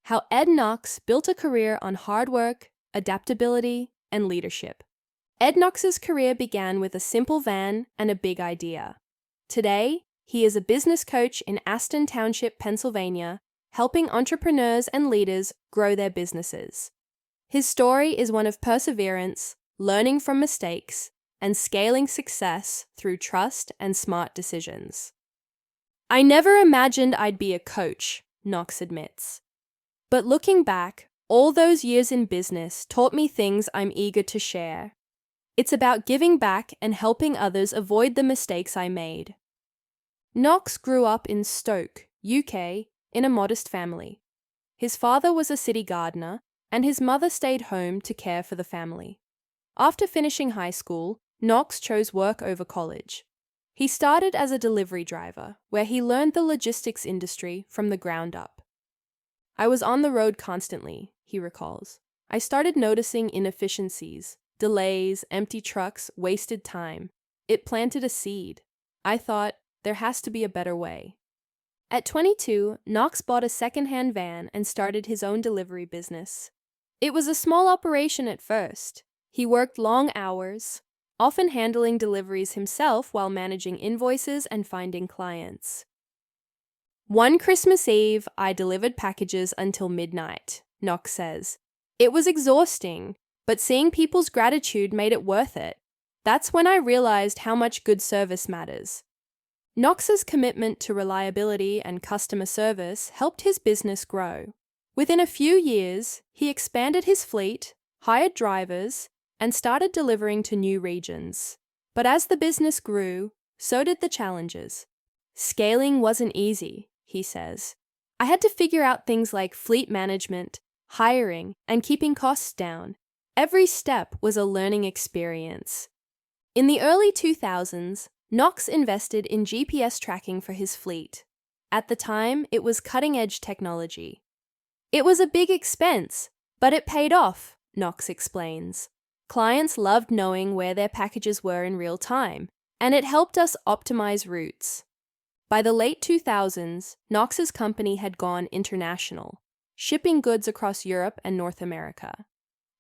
how Ed Knox built a career on hard work, adaptability, and leadership. Ed Knox's career began with a simple van and a big idea. Today, he is a business coach in Aston Township, Pennsylvania, helping entrepreneurs and leaders grow their businesses. His story is one of perseverance, learning from mistakes, and scaling success through trust and smart decisions. "I never imagined I'd be a coach," Knox admits. "But looking back, all those years in business taught me things I'm eager to share. It's about giving back and helping others avoid the mistakes I made." Knox grew up in Stoke, UK, in a modest family. His father was a city gardener, and his mother stayed home to care for the family. After finishing high school, Knox chose work over college. He started as a delivery driver, where he learned the logistics industry from the ground up. "I was on the road constantly," he recalls. "I started noticing inefficiencies, delays, empty trucks, wasted time. It planted a seed. I thought, there has to be a better way." At 22, Knox bought a second-hand van and started his own delivery business. It was a small operation at first. He worked long hours, often handling deliveries himself while managing invoices and finding clients. "One Christmas Eve, I delivered packages until midnight," Knox says. "It was exhausting, but seeing people's gratitude made it worth it. That's when I realized how much good service matters." Knox's commitment to reliability and customer service helped his business grow. Within a few years, he expanded his fleet, hired drivers, and started delivering to new regions. But as the business grew, so did the challenges. "Scaling wasn't easy," he says. "I had to figure out things like fleet management, hiring, and keeping costs down. Every step was a learning experience." In the early 2000s, Knox invested in GPS tracking for his fleet. At the time, it was cutting-edge technology. "It was a big expense, but it paid off," Knox explains. "Clients loved knowing where their packages were in real time, and it helped us optimize routes." By the late 2000s, Knox's company had gone international, shipping goods across Europe and North America.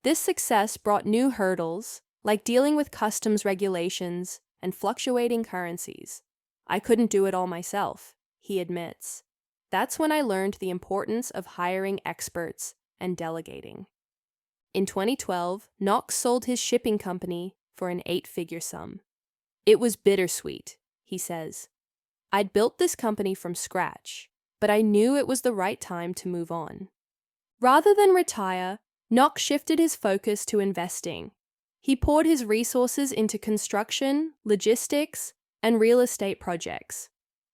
This success brought new hurdles, like dealing with customs regulations and fluctuating currencies. "I couldn't do it all myself," he admits. "That's when I learned the importance of hiring experts and delegating." In 2012, Knox sold his shipping company for an 8-figure sum. "It was bittersweet," he says. "I'd built this company from scratch, but I knew it was the right time to move on." Rather than retire, Knox shifted his focus to investing. He poured his resources into construction, logistics, and real estate projects.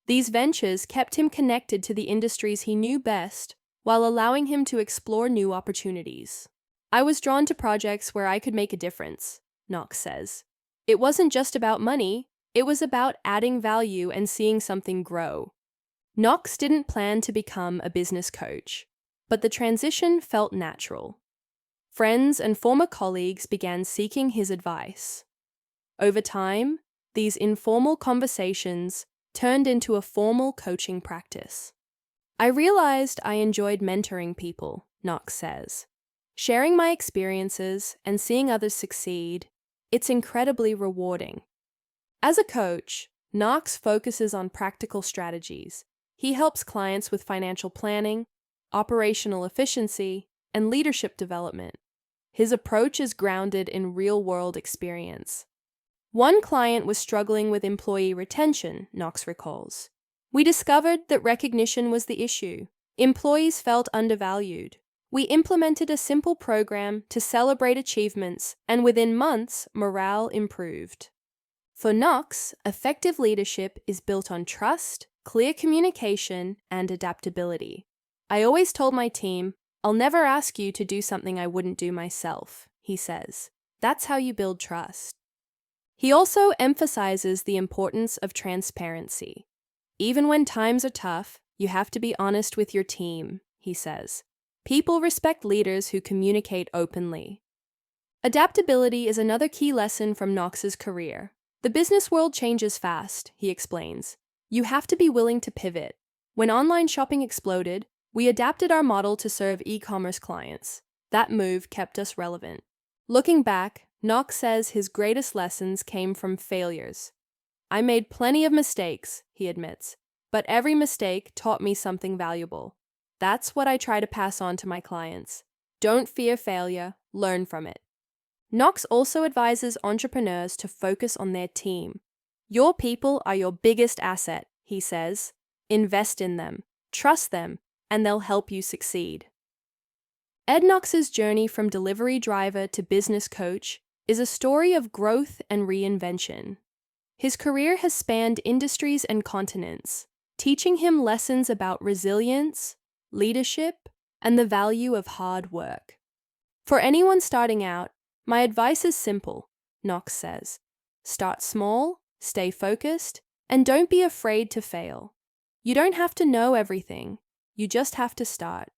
These ventures kept him connected to the industries he knew best, while allowing him to explore new opportunities. "I was drawn to projects where I could make a difference," Knox says. "It wasn't just about money, it was about adding value and seeing something grow." Knox didn't plan to become a business coach, but the transition felt natural. Friends and former colleagues began seeking his advice. Over time, these informal conversations turned into a formal coaching practice. "I realized I enjoyed mentoring people," Knox says. "Sharing my experiences and seeing others succeed, it's incredibly rewarding." As a coach, Knox focuses on practical strategies. He helps clients with financial planning, operational efficiency, and leadership development. His approach is grounded in real-world experience. One client was struggling with employee retention, Knox recalls. "We discovered that recognition was the issue. Employees felt undervalued. We implemented a simple program to celebrate achievements, and within months, morale improved." For Knox, effective leadership is built on trust, clear communication, and adaptability. "I always told my team, I'll never ask you to do something I wouldn't do myself," he says. "That's how you build trust." He also emphasizes the importance of transparency. "Even when times are tough, you have to be honest with your team," he says. "People respect leaders who communicate openly." Adaptability is another key lesson from Knox's career. "The business world changes fast," he explains. "You have to be willing to pivot. When online shopping exploded, We adapted our model to serve e-commerce clients. That move kept us relevant. Looking back, Knox says his greatest lessons came from failures. I made plenty of mistakes, he admits, but every mistake taught me something valuable. That's what I try to pass on to my clients. Don't fear failure, learn from it. Knox also advises entrepreneurs to focus on their team. Your people are your biggest asset, he says. Invest in them, trust them, and they'll help you succeed. Ed Knox's journey from delivery driver to business coach is a story of growth and reinvention. His career has spanned industries and continents, teaching him lessons about resilience, leadership, and the value of hard work. For anyone starting out, my advice is simple, Knox says. Start small, stay focused, and don't be afraid to fail. You don't have to know everything. You just have to start.